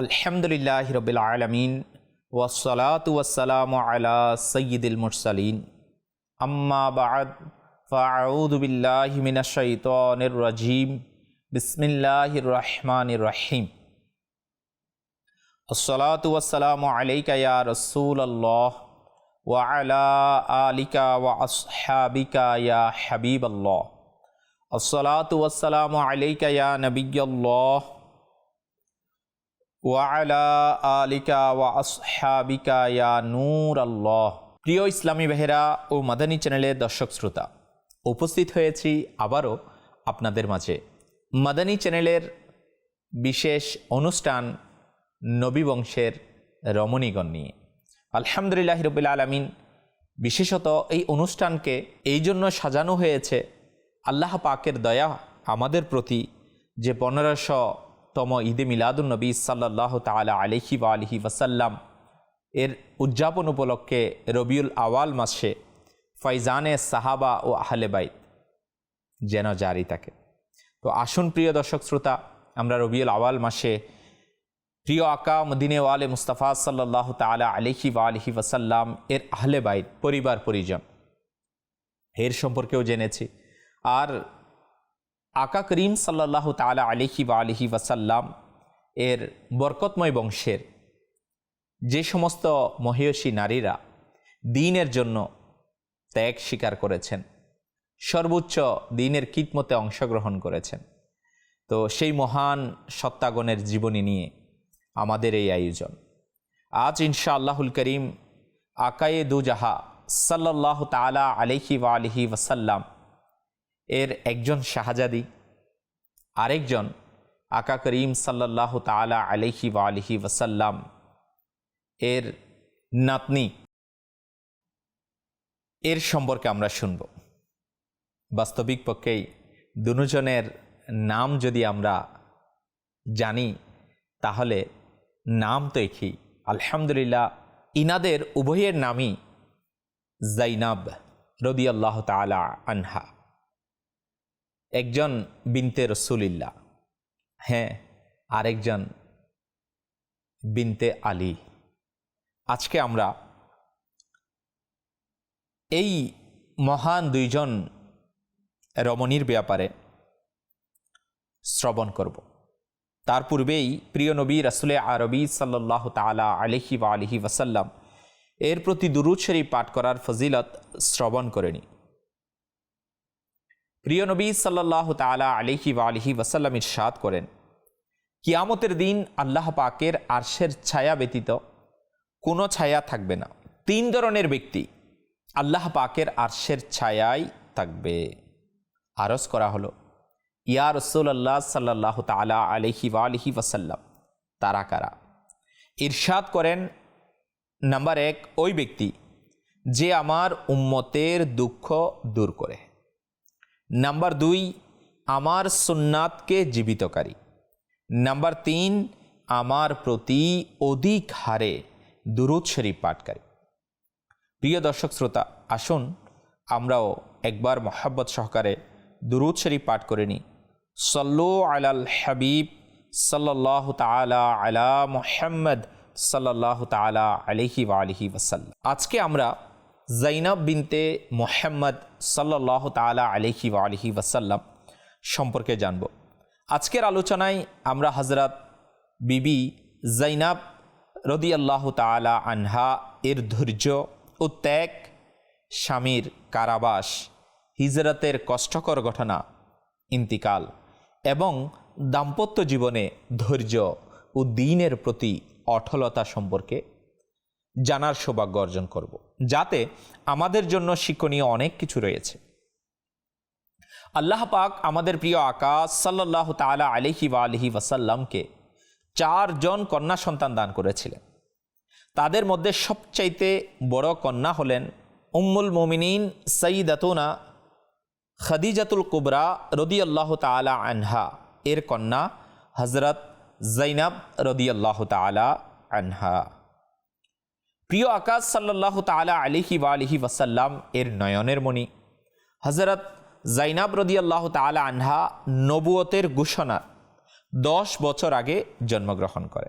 আলহামদুলিল্লাহি রাব্বিল আলামিন ওয়াসসালাতু ওয়াসসালামু আলা সাইয়্যিদিল মুরসালিন আম্মা বা'দ ফাআউযু বিল্লাহি মিনাশ শাইতানির রাজীম বিসমিল্লাহির রহমানির রহিম আসসালাতু ওয়াসসালামু আলাইকা ইয়া রাসূলাল্লাহ ওয়া আলা আলিকা ওয়া আসহাবিকা ইয়া হাবিবাল্লাহ আসসালাতু ওয়াসসালামু আলাইকা ইয়া নবিয়্যাল্লাহ ওয়ালা আলিকা ওয়া আসহাবিকা ইয়া নূর আল্লাহ। প্রিয় ইসলামী বেহেরা ও মাদানী চ্যানেলের দর্শক শ্রোতা, উপস্থিত হয়েছি আবারও আপনাদের মাঝে মাদানী চ্যানেলের বিশেষ অনুষ্ঠান নবী বংশের রমণীগণ নিয়ে। আলহামদুলিল্লাহ রাব্বিল আলামিন, বিশেষত এই অনুষ্ঠানকে এই জন্য সাজানো হয়েছে আল্লাহ পাকের দয়া আমাদের প্রতি, যে 1500তম ঈদে মিলাদুন নবী সাল্লাল্লাহু তাআলা আলাইহি ওয়া আলিহি ওয়াসাল্লাম এর উদযাপন উপলক্ষে রবিউল আওয়াল মাসে ফয়জানে সাহাবা ও আহলে বাইত যেন জারি থাকে। তো আসুন প্রিয় দর্শক শ্রোতা, আমরা রবিউল আওয়াল মাসে প্রিয় আকা মদিনে ওয়ালে মুস্তাফা সাল্লাল্লাহু তাআলা আলাইহি ওয়া আলিহি ওয়াসাল্লাম এর আহলে বাইত পরিবার পরিজন এর সম্পর্কেও জেনেছি। আর আকা করিম সাল্লাল্লাহু তাআলা আলাইহি ওয়া আলিহি ওয়াসাল্লাম এর বরকতময় বংশের যে সমস্ত মহিয়সী নারীরা দ্বীনের জন্য ত্যাগ স্বীকার করেছেন, সর্বোচ্চ দ্বীনের খিদমতে অংশগ্রহণ করেছেন, তো সেই মহান সত্তাগণের জীবনী নিয়ে আমাদের এই আয়োজন। আজ ইনশাআল্লাহুল করিম আকায়ে দু জাহা সাল্লাল্লাহু তাআলা আলাইহি ওয়া আলিহি ওয়াসাল্লাম এর একজন শাহজাদি, আরেকজন আকা করিম সাল্লাল্লাহু তাআলা আলাইহি ওয়া আলিহি ওয়াসাল্লাম এর নাতনি, এর সম্পর্কে আমরা শুনব। বাস্তবিক পক্ষেই দুজনের নাম যদি আমরা জানি তাহলে নাম তো একই। আলহামদুলিল্লাহ, ইনাদের উভয়ের নামই জাইনাব রাদিয়াল্লাহু তাআলা আনহা। একজন বিনতে রসুলিল্লাহ, হ্যাঁ, আরেকজন বিনতে আলী। আজকে আমরা এই মহান দুইজন রমণীর ব্যাপারে শ্রবণ করব। তার পূর্বেই প্রিয় নবী রাসূলে আরবি সাল্লাল্লাহু তাআলা আলাইহি ওয়া আলিহি ওয়াসাল্লাম এর প্রতি দুরূদ শরীফ পাঠ করার ফজিলত শ্রবণ করে নিই। প্রিয় নবী সাল্লাল্লাহু তাআলা আলাইহি ওয়া আলিহি ওয়াসাল্লাম ইরশাদ করেন, কিয়ামতের দিন আল্লাহ পাকের আরশের ছায়া ব্যতীত কোনো ছায়া থাকবে না। 3 ধরনের ব্যক্তি আল্লাহ পাকের আরশের ছায়ায় থাকবে। আরজ করা হলো, ইয়া রাসূলুল্লাহ সাল্লাল্লাহু তাআলা আলাইহি ওয়া আলিহি ওয়াসাল্লাম, তারা কারা? ইরশাদ করেন, নাম্বার 1, ওই ব্যক্তি যে আমার উম্মতের দুঃখ দূর করে। নাম্বার 2, আমার সুন্নাতকে জীবিতকারী। নাম্বার 3, আমার প্রতি অধিক হারে দুরূদ শরীফ পাঠকারী। প্রিয় দর্শক শ্রোতা, আসুন আমরাও একবার মহব্বত সহকারে দুরূদ শরীফ পাঠ করে নিই। সল্লু আলাল হাবিব সাল্লাল্লাহু তাআলা আলা মুহাম্মদ সাল্লাল্লাহু তাআলা আলাইহি ওয়া আলিহি ওয়াসাল্লাম। আজকে আমরা জাইনাব বিনতে মুহাম্মদ সাল্লাল্লাহু তাআলা আলাইহি ওয়া আলিহি ওয়াসাল্লাম সম্পর্কে জানব। আজকের আলোচনায় আমরা হযরত বিবি জাইনাব রাদিয়াল্লাহু তাআলা আনহা এর ধৈর্য ও ত্যাগ, স্বামীর কারাবাস, হিজরতের কষ্টকর ঘটনা, ইন্তিকাল এবং দাম্পত্য জীবনে ধৈর্য ও দ্বীনের প্রতি অটলতা সম্পর্কে জানার সৌভাগ্য অর্জন করব, যাতে আমাদের জন্য শিক্ষণীয় অনেক কিছু রয়েছে। আল্লাহ পাক আমাদের প্রিয় আকা সাল্লাল্লাহু তাআলা আলাইহি ওয়া আলিহি ওয়াসাল্লামকে 4 জন কন্যা সন্তান দান করেছিলেন। তাদের মধ্যে সবচাইতে বড় কন্যা হলেন উম্মুল মুমিনিন সাইয়্যিদাতুনা খাদিজাতুল কুবরা রাদিয়াল্লাহু তাআলা আনহা এর কন্যা হযরত জাইনাব রাদিয়াল্লাহু তাআলা আনহা। প্রিয় আকা সাল্লাল্লাহু তাআলা আলাইহি ওয়া আলিহি ওয়াসাল্লাম এর নয়নের মণি হযরত জাইনাব রাদিয়াল্লাহু তাআলা আনহা নবুয়তের ঘোষণার 10 বছর আগে জন্মগ্রহণ করে।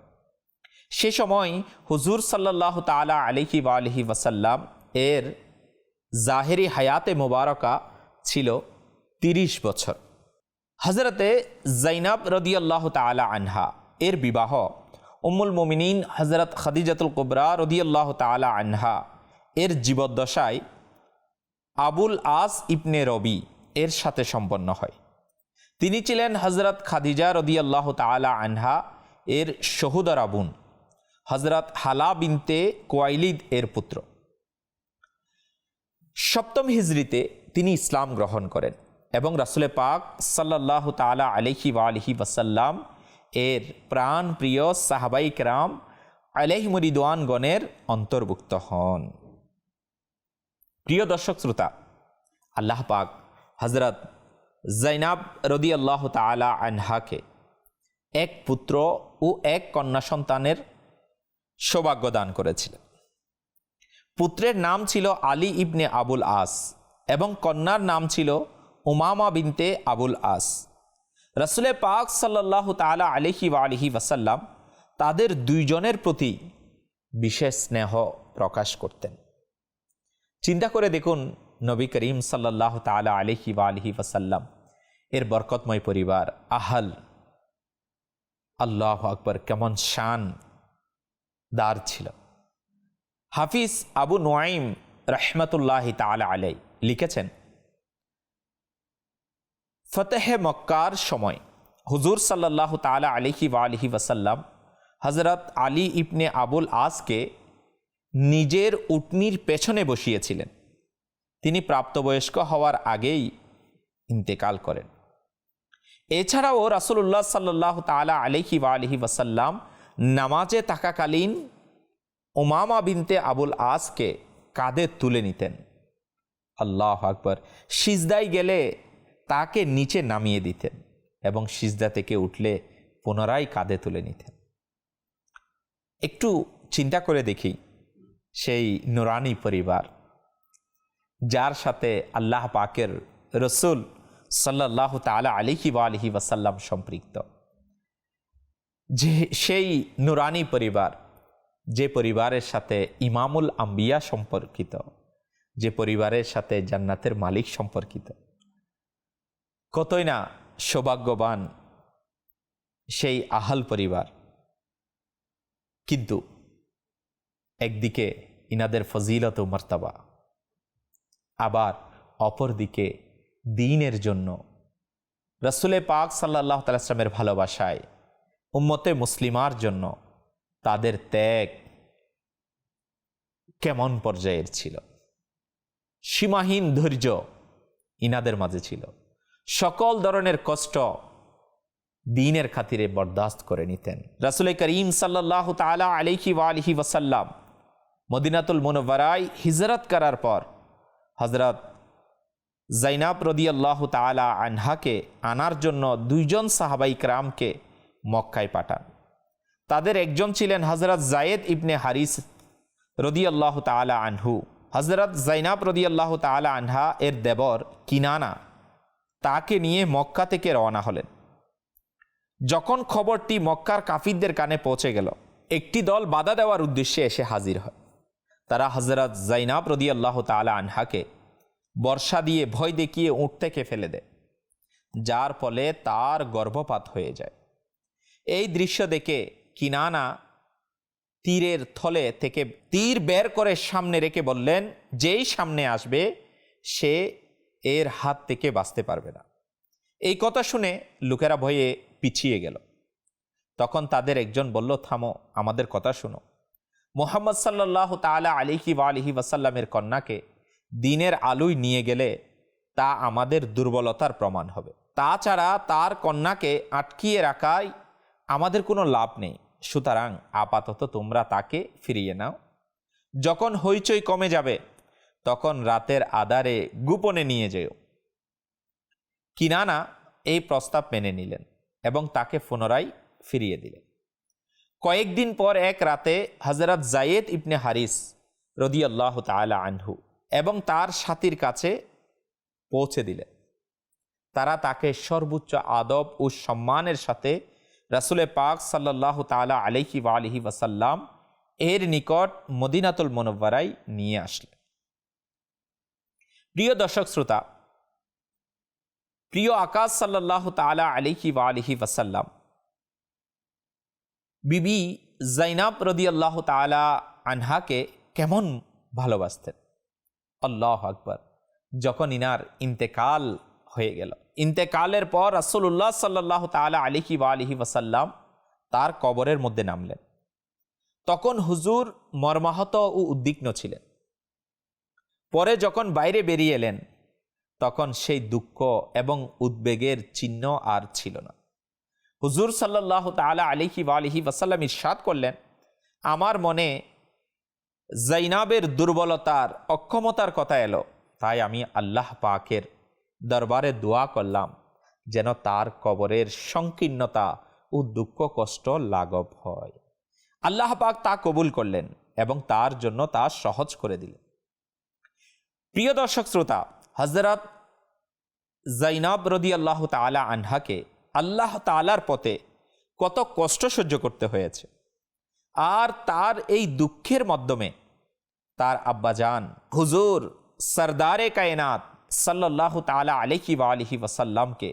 সে সময় হুজুর সাল্লাল্লাহু তাআলা আলাইহি ওয়া আলিহি ওয়াসাল্লাম এর জাহেরি হায়াতে মোবারকা ছিল ৩০ বছর। হজরতে জাইনাব রাদিয়াল্লাহু তাআলা আনহা এর বিবাহ উম্মুল মুমিনিন হজরত খাদিজাতুল কুবরা রাদিয়াল্লাহু তাআলা আনহা এর জীবদ্দশায় আবুল আস ইবনে রবি এর সাথে সম্পন্ন হয়। তিনি ছিলেন হজরত খাদিজা রাদিয়াল্লাহু তাআলা আনহা এর সহোদরা বোন হজরত হালা বিনতে কুয়াইলিদ এর পুত্র। ৭ম হিজরিতে তিনি ইসলাম গ্রহণ করেন এবং রাসূলে পাক সাল্লাল্লাহু তাআলা আলাইহি ওয়া আলিহি ওয়াসাল্লাম এর প্রাণ প্রিয় সাহাবাই কেরাম আলাইহিমুর রিদওয়ানগণের অন্তর্ভুক্ত হন। প্রিয় দর্শক শ্রোতা, আল্লাহ পাক হজরত জাইনাব রাদিয়াল্লাহু তাআলা আনহাকে এক পুত্র ও এক কন্যা সন্তানের সৌভাগ্য দান করেছিলেন। পুত্রের নাম ছিল আলী ইবনে আবুল আস এবং কন্যার নাম ছিল উমামা বিনতে আবুল আস। রাসূলে পাক সাল্লাল্লাহু তাআলা আলাইহি ওয়া আলিহি ওয়াসাল্লাম তাদের দুইজনের প্রতি বিশেষ স্নেহ প্রকাশ করতেন। চিন্তা করে দেখুন, নবী করিম সাল্লাল্লাহু তাআলা আলাইহি ওয়া আলিহি ওয়াসাল্লাম এর বরকতময় পরিবার আহল, আল্লাহু আকবার, কেমন শান দার ছিল। হাফিজ আবু নুআইম রাহমাতুল্লাহি তাআলা আলাইহি লিখেছেন, ফতেহে মক্কার সময় হুজুর সাল্লাল্লাহু তাআলা আলাইহি ওয়া আলিহি ওয়াসাল্লাম হযরত আলী ইবনে আবুল আসকে নিজের উটনির পেছনে বসিয়েছিলেন। তিনি প্রাপ্তবয়স্ক হওয়ার আগেই ইন্তেকাল করেন। এছাড়াও রাসূলুল্লাহ সাল্লাল্লাহু তাআলা আলাইহি ওয়া আলিহি ওয়াসাল্লাম নামাজে থাকাকালীন উমামা বিনতে আবুল আসকে কাঁধে তুলে নিতেন। আল্লাহু আকবার। সিজদায় গেলে তাকে নিচে নামিয়ে দিতেন এবং সিজদা থেকে উঠলে পুনরায় কাঁধে তুলে নিতেন। একটু চিন্তা করে দেখি, সেই নুরানি পরিবার যার সাথে আল্লাহ পাকের রসুল সাল্লাল্লাহু তাআলা আলাইহি ওয়া আলিহি ওয়াসাল্লাম সম্পৃক্ত, যে সেই নুরানি পরিবার, যে পরিবারের সাথে ইমামুল আম্বিয়া সম্পর্কিত, যে পরিবারের সাথে জান্নাতের মালিক সম্পর্কিত, কতই না সৌভাগ্যবান সেই আহল পরিবার। কিন্তু একদিকে ইনাদের ফজিলত ও মর্তবা, আবার অপরদিকে দ্বীনের জন্য রাসূলে পাক সাল্লাল্লাহু তাআলা সাল্লামের ভালোবাসায় উম্মতে মুসলিমার জন্য তাদের ত্যাগ কেমন পর্যায়ের ছিল। সীমাহীন ধৈর্য ইনাদের মাঝে ছিল। সকল ধরনের কষ্ট দ্বীনের খাতিরে বরদাস্ত করে নিতেন। রাসূল করিম সাল্লাল্লাহু তাআলা আলাইহি ওয়া আলিহি ওয়াসাল্লাম মদিনাতুল মুনাওয়ারায় হিজরত করার পর হযরত জাইনাব রাদিয়াল্লাহু তাআলা আনহাকে আনার জন্য দুইজন সাহাবাই কেরামকে মক্কায় পাঠান। তাদের একজন ছিলেন হযরত যায়েদ ইবনে হারিস রাদিয়াল্লাহু তাআলা আনহু। হযরত জাইনাব রাদিয়াল্লাহু তাআলা আনহা এর দেবর কিনানা তাকে নিয়ে মক্কা থেকে রওনা হলেন। যখন খবরটি মক্কার কাফিরদের কানে পৌঁছে গেল, একটি দল বাধা দেওয়ার উদ্দেশ্যে এসে হাজির হয়। তারা হযরত জাইনাব রাদিয়াল্লাহু তাআলা আনহাকে বর্ষা দিয়ে ভয় দেখিয়ে উট থেকে ফেলে দেয়, যার ফলে তার গর্ভপাত হয়ে যায়। এই দৃশ্য দেখে কিনানা তীরের থলে থেকে তীর বের করে সামনে রেখে বললেন, যেই সামনে আসবে সে এর হাত থেকে বাঁচতে পারবে না। এই কথা শুনে লোকেরা ভয়ে পিছিয়ে গেল। তখন তাদের একজন বলল, থামো, আমাদের কথা শুনো। মুহাম্মদ সাল্লাল্লাহু তাআলা আলাইহি ওয়া আলিহি ওয়াসাল্লামের কন্যাকে দ্বীনের আলোয় নিয়ে গেলে তা আমাদের দুর্বলতার প্রমাণ হবে। তাছাড়া তার কন্যাকে আটকিয়ে রাখায় আমাদের কোনো লাভ নেই। সুতরাং আপাতত তোমরা তাকে ফিরিয়ে নাও। যখন হইচই কমে যাবে তখন রাতের আধারে গোপনে নিয়ে যেও। কিনানা এই প্রস্তাব মেনে নিলেন এবং তাকে পুনরায় ফিরিয়ে দিলেন। কয়েকদিন পর এক রাতে হযরত যায়েদ ইবনে হারিস রাদিয়াল্লাহু তাআলা আনহু এবং তার সাথীর কাছে পৌঁছে দিলেন। তারা তাকে সর্বোচ্চ আদব ও সম্মানের সাথে রাসূল পাক সাল্লাল্লাহু তাআলা আলাইহি ওয়া আলিহি ওয়াসাল্লাম এর নিকট মদিনাতুল মুনাওয়ারায় নিয়ে আসলেন। প্রিয় দর্শক শ্রোতা, প্রিয় আকাশ সাল্লাল্লাহু তাআলা আলাইহি ওয়া আলিহি ওয়াসাল্লাম বিবি জাইনাব রাদিয়াল্লাহু তাআলা আনহাকে কেমন ভালোবাসতেন। আল্লাহু আকবার। যখন ইনার ইন্তেকাল হয়ে গেল, ইন্তেকালের পর রাসূলুল্লাহ সাল্লাল্লাহু তাআলা আলাইহি ওয়া আলিহি ওয়াসাল্লাম তার কবরের মধ্যে নামলেন। তখন হুজুর মর্মাহত ও উদ্বিগ্ন ছিলেন। পরে যখন বাইরে বেরিয়ে এলেন, তখন সেই দুঃখ এবং উদ্বেগের চিহ্ন আর ছিল না। হুজুর সাল্লাল্লাহু তাআলা আলাইহি ওয়া আলিহি ওয়াসাল্লাম ইরশাদ করলেন, আমার মনে জাইনাবের দুর্বলতার, অক্ষমতার কথা এলো, তাই আমি আল্লাহ পাকের দরবারে দোয়া করলাম যেন তার কবরের সংকীর্ণতা ও দুঃখ কষ্ট লাঘব হয়। আল্লাহ পাক তা কবুল করলেন এবং তার জন্য তা সহজ করে দিলেন। প্রিয় দর্শক শ্রোতা, হযরত জাইনাব রাদিয়াল্লাহু তাআলা আনহাকে আল্লাহ তাআলার পথে কত কষ্ট সহ্য করতে হয়েছে, আর তার এই দুঃখের মাধ্যমে তার আব্বাজান হুজুর সরদারে কায়নাত সাল্লাল্লাহু তাআলা আলাইহি ওয়া আলিহি ওয়াসাল্লামকে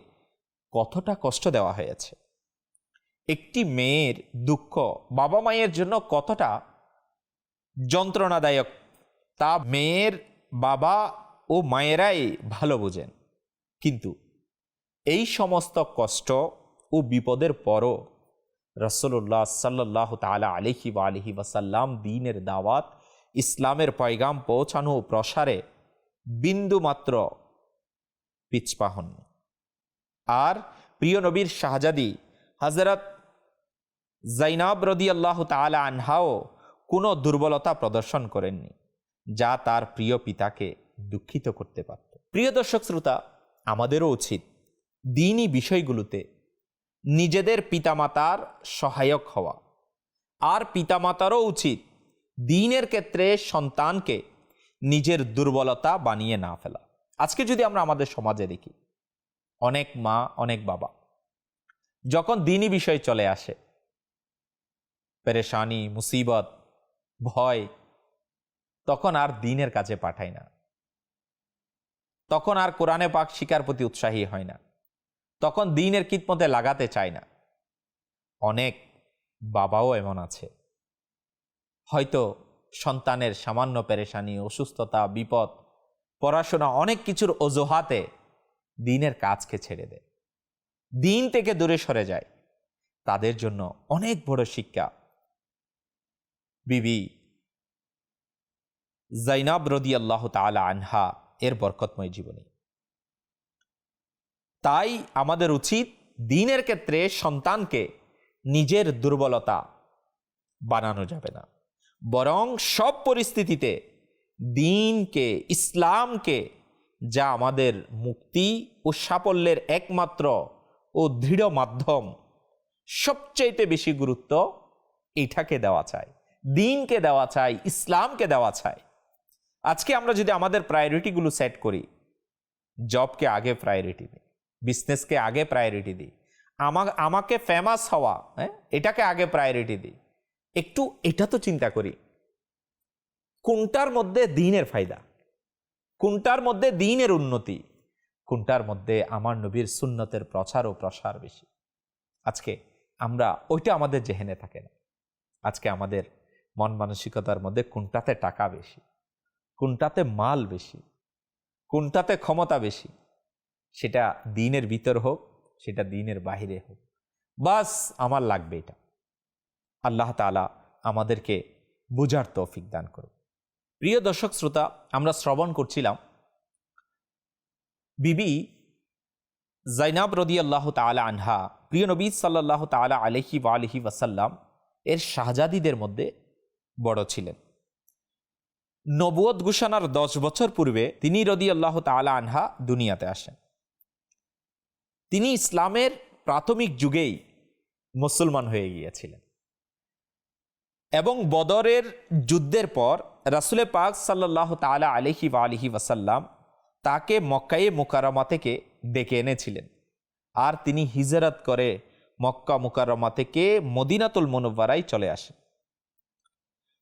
কতটা কষ্ট দেওয়া হয়েছে। একটি মেয়ের দুঃখ বাবা মায়ের জন্য কতটা যন্ত্রণাদায়ক তা মেয়ের বাবা ও মায়েরাই ভালো বোঝেন। কিন্তু এই সমস্ত কষ্ট ও বিপদের পরও রাসূলুল্লাহ সাল্লাল্লাহু তাআলা আলাইহি ওয়া আলিহি ওয়াসাল্লাম দ্বীনের দাওয়াত, ইসলামের পয়গাম পৌঁছানো ও প্রসারে বিন্দুমাত্র পিছপা হননি। আর প্রিয় নবীর শাহজাদি হযরত জাইনাব রাদিয়াল্লাহু তাআলা আনহাও কোনো দুর্বলতা প্রদর্শন করেননি, যা তার প্রিয় পিতাকে দুঃখিত করতে পারত। প্রিয় দর্শক শ্রোতা, আমাদেরও উচিত দ্বীনি বিষয়গুলোতে নিজেদের পিতামাতার সহায়ক হওয়া, আর পিতামাতারও উচিত দ্বীনের ক্ষেত্রে সন্তানকে নিজের দুর্বলতা বানিয়ে না ফেলা। আজকে যদি আমরা আমাদের সমাজে দেখি, অনেক মা, অনেক বাবা যখন দ্বীনি বিষয় চলে আসে, পেরেশানি, মুসিবত, ভয়, তখন আর দ্বীনের কাছে পাঠায় না, তখন আর কোরআনে পাক শিকার প্রতি উৎসাহী হয় না, তখন দ্বীনের খিদমতে লাগাতে চায় না। অনেক বাবাও এমন আছে, হয়তো সন্তানের সামান্য পেরেশানি, অসুস্থতা, বিপদ, পড়াশোনা, অনেক কিছুর অজুহাতে দ্বীনের কাজকে ছেড়ে দেয়, দ্বীন থেকে দূরে সরে যায়। তাদের জন্য অনেক বড় শিক্ষা বিবি জাইনাব রাদিয়াল্লাহু তাআলা আনহা এর বরকতময় জীবনী। তাই আমাদের উচিত দ্বীনের ক্ষেত্রে সন্তানকে নিজের দুর্বলতা বানানো যাবে না, বরং সব পরিস্থিতিতে দ্বীনকে, ইসলামকে, যা আমাদের মুক্তি ও সাফল্যের একমাত্র ও দৃঢ় মাধ্যম, সবচাইতে বেশি গুরুত্ব এটাকে দেওয়া চাই, দ্বীনকে দেওয়া চাই, ইসলামকে দেওয়া চাই। আজকে আমরা যদি আমাদের প্রায়োরিটিগুলো সেট করি, জবকে আগে প্রায়োরিটি দিই, বিজনেসকে আগে প্রায়োরিটি দিই, আমাকে ফেমাস হওয়া, এটাকে আগে প্রায়োরিটি দিই, একটু এটা তো চিন্তা করি কোনটার মধ্যে দ্বীনের ফায়দা, কোনটার মধ্যে দ্বীনের উন্নতি, কোনটার মধ্যে আমার নবীর সুন্নতের প্রচার ও প্রসার বেশি। আজকে আমরা ওইটা আমাদের জেহেনে থাকে না। আজকে আমাদের মন মানসিকতার মধ্যে কোনটাতে টাকা বেশি, কোনটাতে মাল বেশি, কোনটাতে ক্ষমতা বেশি, সেটা দ্বীনের ভিতর হোক, সেটা দ্বীনের বাহিরে হোক, বাস আমার লাগবে এটা। আল্লাহ তাআলা আমাদেরকে বুঝার তৌফিক দান করুন। প্রিয় দর্শক শ্রোতা, আমরা শ্রবণ করছিলাম বিবি জাইনাব রাদিয়াল্লাহু তাআলা আনহা প্রিয় নবী সাল্লাল্লাহু তাআলা আলাইহি ওয়া আলিহি ওয়াসাল্লাম এর শাহজাদিদের মধ্যে বড় ছিলেন। নবুয়ত ঘোষণার 10 বছর পূর্বে তিনি রাদিয়াল্লাহু তাআলা আনহা দুনিয়াতে আসেন। তিনি ইসলামের প্রাথমিক যুগেই মুসলমান হয়ে গিয়েছিলেন এবং বদরের যুদ্ধের পর রাসূল পাক সাল্লাল্লাহু তাআলা আলাইহি ওয়া আলিহি ওয়াসাল্লাম তাকে মক্কায়ে মুকাররমা থেকে ডেকে এনেছিলেন, আর তিনি হিজরত করে মক্কা মুকাররমা থেকে মদিনাতুল মুনাওয়ারায় চলে আসেন।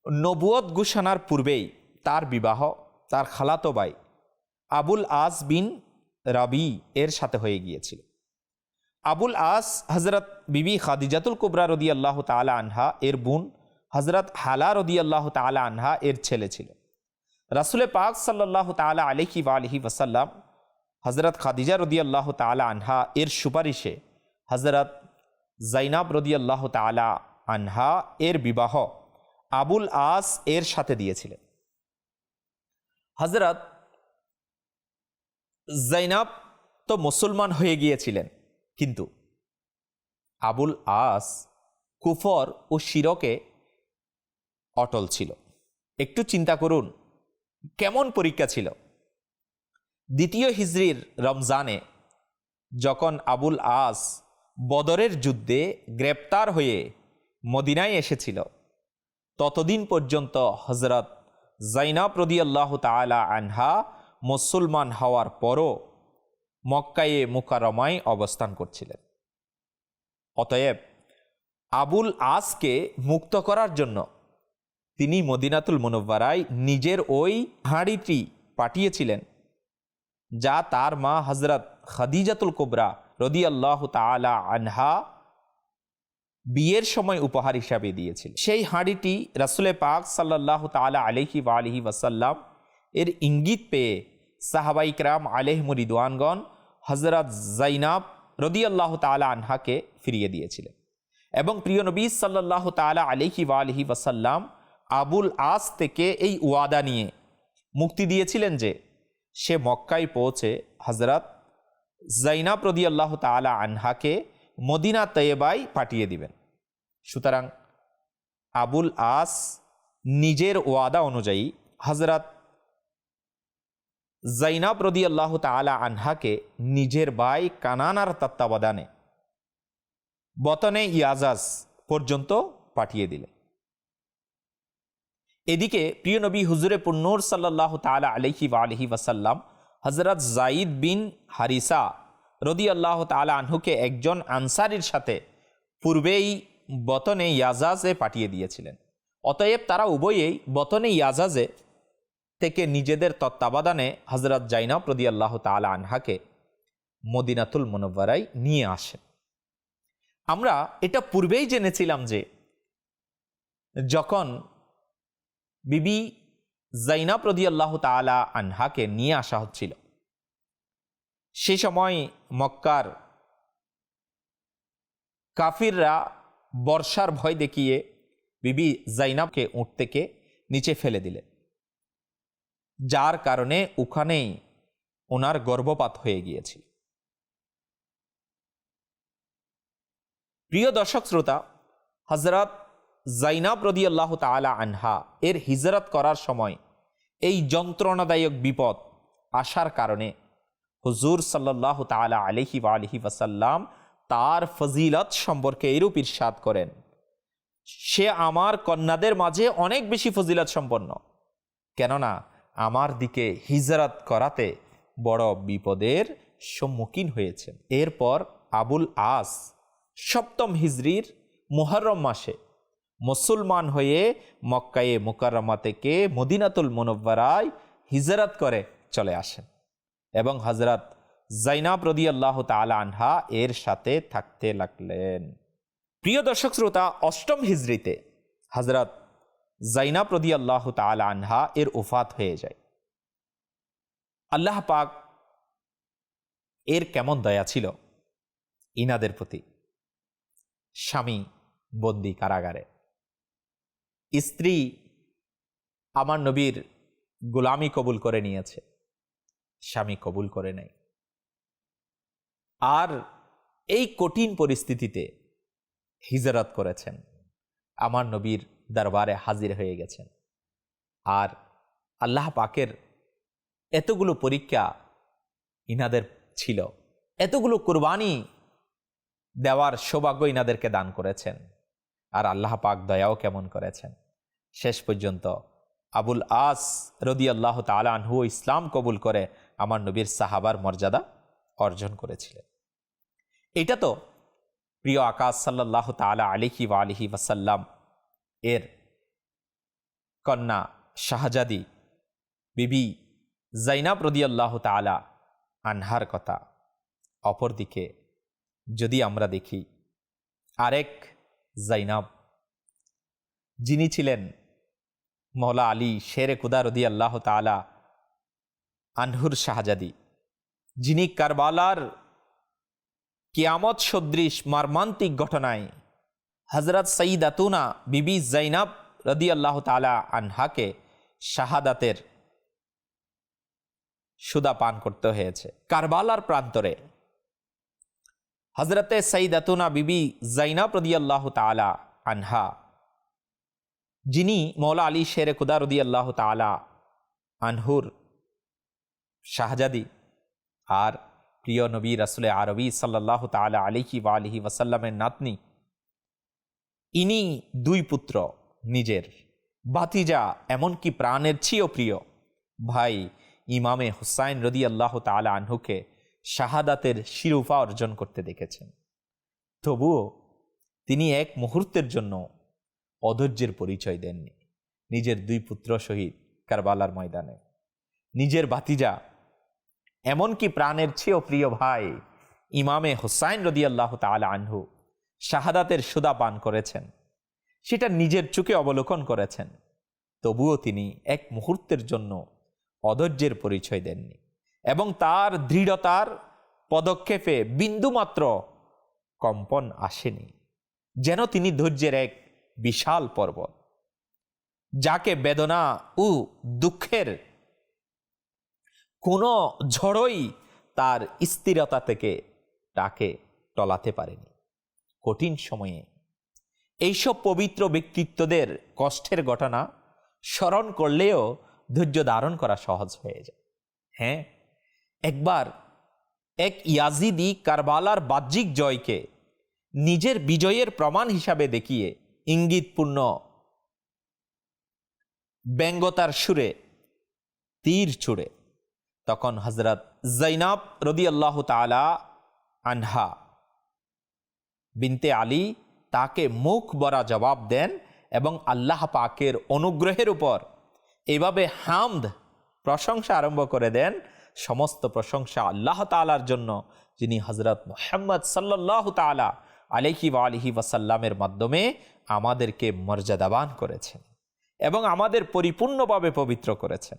নবুয়ত ঘোষণার পূর্বেই তার বিবাহ তার খালাতো ভাই আবুল আস বিন রাবি এর সাথে হয়ে গিয়েছিল। আবুল আস হজরত বিবি খাদিজাতুল কুবরা রাদিয়াল্লাহু তাআলা আনহা এর বোন হজরত হালা রাদিয়াল্লাহু তাআলা আনহা এর ছেলে ছিল। রাসূলে পাক সাল্লাল্লাহু তাআলা আলাইহি ওয়া আলিহি ওয়াসাল্লাম হজরত খাদিজা রাদিয়াল্লাহু তাআলা আনহা এর সুপারিশে হজরত জাইনাব রাদিয়াল্লাহু তাআলা আনহা এর বিবাহ আবুল আস এর সাথে দিয়েছিলেন। হজরত জাইনাব তো মুসলমান হয়ে গিয়েছিলেন, কিন্তু আবুল আস কুফর ও শিরকে অটল ছিল। একটু চিন্তা করুন কেমন পরীক্ষা ছিল। দ্বিতীয় হিজরির রমজানে যখন আবুল আস বদরের যুদ্ধে গ্রেপ্তার হয়ে মদিনায় এসেছিল, ততদিন পর্যন্ত হজরত জাইনাব রাদিয়াল্লাহু তাআলা আনহা মুসলমান হওয়ার পরও মক্কায়ে মুকাররমায় অবস্থান করছিলেন। অতএব আবুল আসকে মুক্ত করার জন্য তিনি মদিনাতুল মুনাওয়ারায় নিজের ওই হাঁড়িটি পাঠিয়েছিলেন, যা তার মা হজরত খাদিজাতুল কুবরা রাদিয়াল্লাহু তাআলা আনহা বিয়ের সময় উপহার হিসাবে দিয়েছিল। সেই হাঁড়িটি রাসূলে পাক সাল্লাল্লাহু তাআলা আলাইহি ওয়া আলিহি ওয়াসাল্লাম এর ইঙ্গিত পেয়ে সাহাবায়ে কেরাম আলাইহিমুর রিদওয়ানগণ হজরত জাইনাব রাদিয়াল্লাহু তাআলা আনহাকে ফিরিয়ে দিয়েছিলেন। এবং প্রিয় নবী সাল্লাল্লাহু তাআলা আলাইহি ওয়া আলিহি ওয়াসাল্লাম আবুল আস থেকে এই ওয়াদা নিয়ে মুক্তি দিয়েছিলেন যে সে মক্কায় পৌঁছে হজরত জাইনাব রাদিয়াল্লাহু তাআলা আনহাকে মদিনা তৈয়বায় পাঠিয়ে দিবেন। সুতরাং আবুল আস নিজের ওয়াদা অনুযায়ী হজরত জাইনাব রাদিয়াল্লাহু তাআলা আনহাকে নিজের ভাই কানানার তত্ত্বাবধানে বতনে ইয়াজাজ পর্যন্ত পাঠিয়ে দিলেন। এদিকে প্রিয় নবী হুজুরে পুন্নূর সাল্লাল্লাহু তাআলা আলাইহি ওয়া আলিহি ওয়াসাল্লাম হজরত জাইদ বিন হারিসা রাদিয়াল্লাহু তাআলা আনহুকে একজন আনসারীর সাথে পূর্বেই বতনে ইয়াজাজে পাঠিয়ে দিয়েছিলেন। অতএব তারা উভয়েই বতনে ইয়াজাজে থেকে নিজেদের তত্ত্বাবধানে হজরত জাইনাব রাদিয়াল্লাহু তাআলা আনহাকে মদিনাতুল মুনাওয়ারায় নিয়ে আসেন। আমরা এটা পূর্বেই জেনেছিলাম যে যখন বিবি জাইনাব রাদিয়াল্লাহু তাআলা আনহাকে নিয়ে আসা হচ্ছিল, সে সময় মক্কার কাফিররা বর্ষার ভয় দেখিয়ে বিবি জাইনাবকে উট থেকে নিচে ফেলে দিলেন, যার কারণে ওখানেই ওনার গর্ভপাত হয়ে গিয়েছিল। প্রিয় দর্শক শ্রোতা, হজরত জাইনাব রাদিয়াল্লাহু তাআলা আনহা এর হিজরত করার সময় এই যন্ত্রণাদায়ক বিপদ আসার কারণে হুজুর সাল্লাল্লাহু তাআলা আলাইহি ওয়া আলিহি ওয়াসাল্লাম তার ফজিলত সম্পর্কে এরূপ ইরশাদ করেন, সে আমার কন্যাদের মাঝে অনেক বেশি ফজিলত সম্পন্ন, কেননা আমার দিকে হিজরত করাতে বড় বিপদের সম্মুখীন হয়েছেন। এরপর আবুল আস সপ্তম হিজরির মুহররম মাসে মুসলমান হয়ে মক্কায়ে মুকাররমা থেকে মদিনাতুল মুনাওয়ারায় হিজরত করে চলে আসেন এবং হজরত জাইনাব রাদিয়াল্লাহু তাআলা আনহা এর সাথে থাকতে লাগলেন। প্রিয় দর্শক শ্রোতা, অষ্টম হিজরিতে হজরত জাইনাব রাদিয়াল্লাহু তাআলা আনহা এর ওফাত হয়ে যায়। আল্লাহ পাক এর কেমন দয়া ছিল ইনাদের প্রতি। স্বামী বন্দী কারাগারে, স্ত্রী আমার নবীর গোলামি কবুল করে নিয়েছে, স্বামী কবুল করে নেয়। আর এই কঠিন পরিস্থিতিতে হিজরত করেছেন, আমার নবীর দরবারে হাজির হয়ে গেছেন। আর আল্লাহ পাকের এতগুলো পরীক্ষা ইনাদের ছিল, এতগুলো কুরবানি দেওয়ার সৌভাগ্য ইনাদেরকে দান করেছেন। আর আল্লাহ পাক দয়াও কেমন করেছেন, শেষ পর্যন্ত আবুল আস রাদিয়াল্লাহু তাআলা আনহু ইসলাম কবুল করে আমার নবীর সাহাবার মর্যাদা অর্জন করেছিলেন। এটা তো প্রিয় আকাশ সাল্লাল্লাহু তাআলা আলাইহি ওয়া আলিহি ওয়াসাল্লাম এর কন্যা শাহজাদি বিবি জাইনাব রাদিয়াল্লাহু তাআলা আনহার কথা। অপরদিকে যদি আমরা দেখি আরেক জাইনাব, যিনি ছিলেন মওলা আলী শেরে খুদা রাদিয়াল্লাহু তাআলা আনহুর শাহজাদি, যিনি কারবালার কিয়ামত সদৃশ মর্মান্তিক ঘটনায় হযরত সাইয়্যিদাতুনা বিবি জাইনাব রাদিয়াল্লাহু তাআলা আনহাকে শাহাদাতের সুদা পান করতে হয়েছে। কারবালার প্রান্তরে হযরতে সাইয়্যিদাতুনা বিবি জাইনাব রাদিয়াল্লাহু তাআলা আনহা, যিনি মওলা আলী শেরে খুদা রাদিয়াল্লাহু তাআলা আনহুর শাহজাদি আর প্রিয় নবী রাসূলে আরবি সাল্লাল্লাহু তাআলা আলাইহি ওয়া আলিহি ওয়াসাল্লামের নাতনি, ইনি দুই পুত্র, নিজের ভাতিজা এমনকি প্রাণের চেয়েও প্রিয় ভাই ইমামে হুসাইন রাদিয়াল্লাহু তাআলা আনহুকে শাহাদাতের শিরোপা অর্জন করতে দেখেছেন। তবুও তিনি এক মুহূর্তের জন্য অধৈর্যের পরিচয় দেননি। নিজের দুই পুত্র শহীদ কারবালার ময়দানে, নিজের ভাতিজা এমনকি প্রাণের চেয়েও প্রিয় ভাই ইমামে হুসাইন রাদিয়াল্লাহু তাআলা আনহু শাহাদাতের সুদা পান করেছেন, সেটা নিজের চোখে অবলোকন করেছেন। তবুও তিনি এক মুহূর্তের জন্য অধৈর্যের পরিচয় দেননি এবং তার দৃঢ়তার পদক্ষেপে বিন্দুমাত্র কম্পন আসেনি, যেন তিনি ধৈর্যের এক বিশাল পর্বত, যাকে বেদনা ও দুঃখের কোনো ঝড়ই তার স্থিরতা থেকে তাকে টলাতে পারেনি। কঠিন সময়ে এইসব পবিত্র ব্যক্তিত্বদের কষ্টের ঘটনা স্মরণ করলেও ধৈর্য ধারণ করা সহজ হয়ে যায়। হ্যাঁ, একবার এক ইয়াজিদি কারবালার বাহ্যিক জয়কে নিজের বিজয়ের প্রমাণ হিসাবে দেখিয়ে ইঙ্গিতপূর্ণ ব্যঙ্গতার সুরে তীর ছুড়ে তখন হযরত জাইনাব রাদিয়াল্লাহু তাআলা আনহা বিনতে আলী তাকে মুখ ভরা জবাব দেন এবং আল্লাহ পাকের অনুগ্রহের উপর এভাবে হামদ প্রশংসা আরম্ভ করে দেন, সমস্ত প্রশংসা আল্লাহ তাআলার জন্য, যিনি হযরত মুহাম্মদ সাল্লাল্লাহু তাআলা আলাইহি ওয়া আলিহি ওয়াসাল্লামের মাধ্যমে আমাদেরকে মর্যাদাবান করেছেন এবং আমাদের পরিপূর্ণভাবে পবিত্র করেছেন।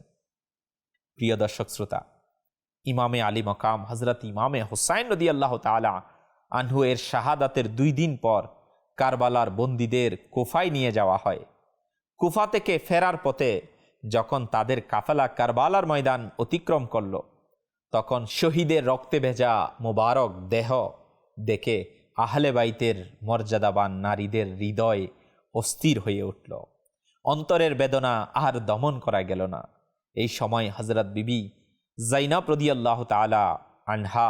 প্রিয় দর্শক শ্রোতা, ইমামে আলী মকাম হযরত ইমামে হুসাইন রাদিয়াল্লাহু তাআলা আনহু এর শাহাদাতের 2 দিন পর কারবালার বন্দীদের কুফায় নিয়ে যাওয়া হয়। কুফা থেকে ফেরার পথে যখন তাদের কাফেলা কারবালার ময়দান অতিক্রম করল, তখন শহীদের রক্তে ভেজা মোবারক দেহ দেখে আহলে বাইতের মর্যাদাবান নারীদের হৃদয় অস্থির হয়ে উঠল। অন্তরের বেদনা আর দমন করা গেল না। এই সময় হযরত বিবি জাইনাব রাদিয়াল্লাহু তাআলা আনহা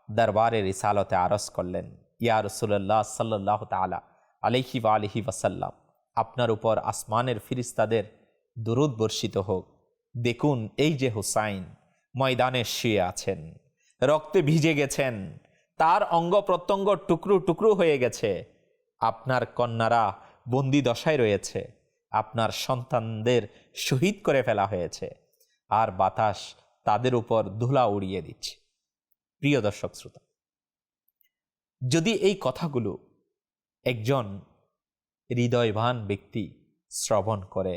দরবারে রিসালতে আরজ করলেন, ইয়া রাসূলুল্লাহ সাল্লাল্লাহু তাআলা আলাইহি ওয়া আলিহি ওয়াসাল্লাম, আপনার উপর আসমানের ফিরিস্তাদের দুরূদ বর্ষিত হোক। দেখুন, এই যে হুসাইন ময়দানে শুয়ে আছেন, রক্তে ভিজে গেছেন, তার অঙ্গ প্রত্যঙ্গ টুকরো টুকরো হয়ে গেছে। আপনার কন্যারা বন্দি দশায় রয়েছে, আপনার সন্তানদের শহীদ করে ফেলা হয়েছে, আর বাতাস তাদের উপর ধুলা উড়িয়ে দিচ্ছে। প্রিয় দর্শক শ্রোতা, যদি এই কথাগুলো একজন হৃদয়বান ব্যক্তি শ্রবণ করে,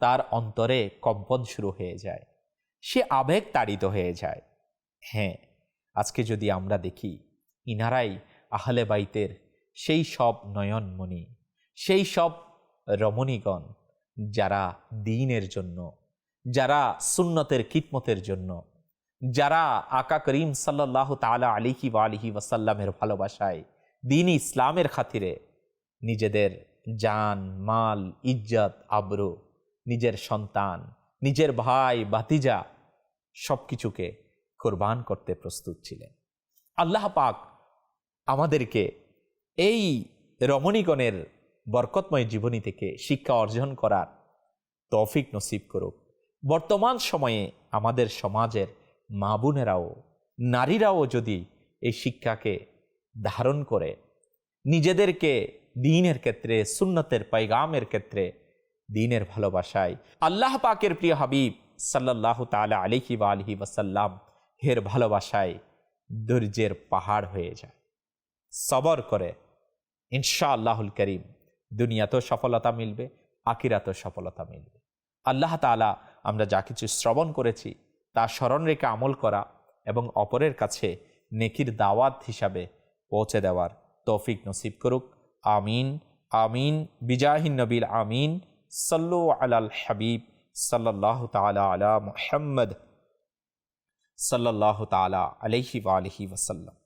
তার অন্তরে কম্পন শুরু হয়ে যায়, সে আবেগ তাড়িত হয়ে যায়। হ্যাঁ, আজকে যদি আমরা দেখি, ইনারাই আহলে বাইতের সেই সব নয়নমণি, সেই সব রমণীগণ যারা দ্বীনের জন্য, যারা সুন্নতের খিদমতের জন্য, যারা আকা করিম সাল্লাল্লাহু তাআলা আলাইহি ওয়া আলিহি ওয়াসাল্লামের ভালোবাসায়, দ্বীন ইসলামের খাতিরে নিজেদের জান, মাল, ইজ্জত, আবরু, নিজের সন্তান, নিজের ভাই, ভাতিজা সব কিছুকে কুরবান করতে প্রস্তুত ছিলেন। আল্লাহ পাক আমাদেরকে এই রমণীগণের বরকতময় জীবনী থেকে শিক্ষা অর্জন করার তৌফিক নসিব করুক। বর্তমান সময়ে আমাদের সমাজের মা বোনেরাও, নারীরাও যদি এই শিক্ষাকে ধারণ করে নিজেদেরকে দ্বীনের ক্ষেত্রে, সুন্নতের পয়গামের ক্ষেত্রে দ্বীনের ভালোবাসায় আল্লাহ পাকের প্রিয় হাবিব সাল্লাল্লাহু তাআলা আলাইহি ওয়া আলিহি ওয়াসাল্লাম এর ভালোবাসায় ধৈর্যের পাহাড় হয়ে যায়। সবর করে ইনশাআল্লাহুল করিম দুনিয়াতেও সফলতা মিলবে, আখিরাতেও সফলতা মিলবে। আল্লাহ তাআলা আমরা যা কিছু শ্রবণ করেছি তা স্মরণ রেখে আমল করা এবং অপরের কাছে নেকির দাওয়াত হিসাবে পৌঁছে দেওয়ার তৌফিক নসিব করুক। আমিন আমিন বিজাহিন নবীল আমিন। সাল্লু আলাল হাবিব সাল্লাল্লাহু তাআলা আলা মুহাম্মদ সাল্লাল্লাহু তাআলা আলাইহি ওয়া আলিহি ওয়াসাল্লাম।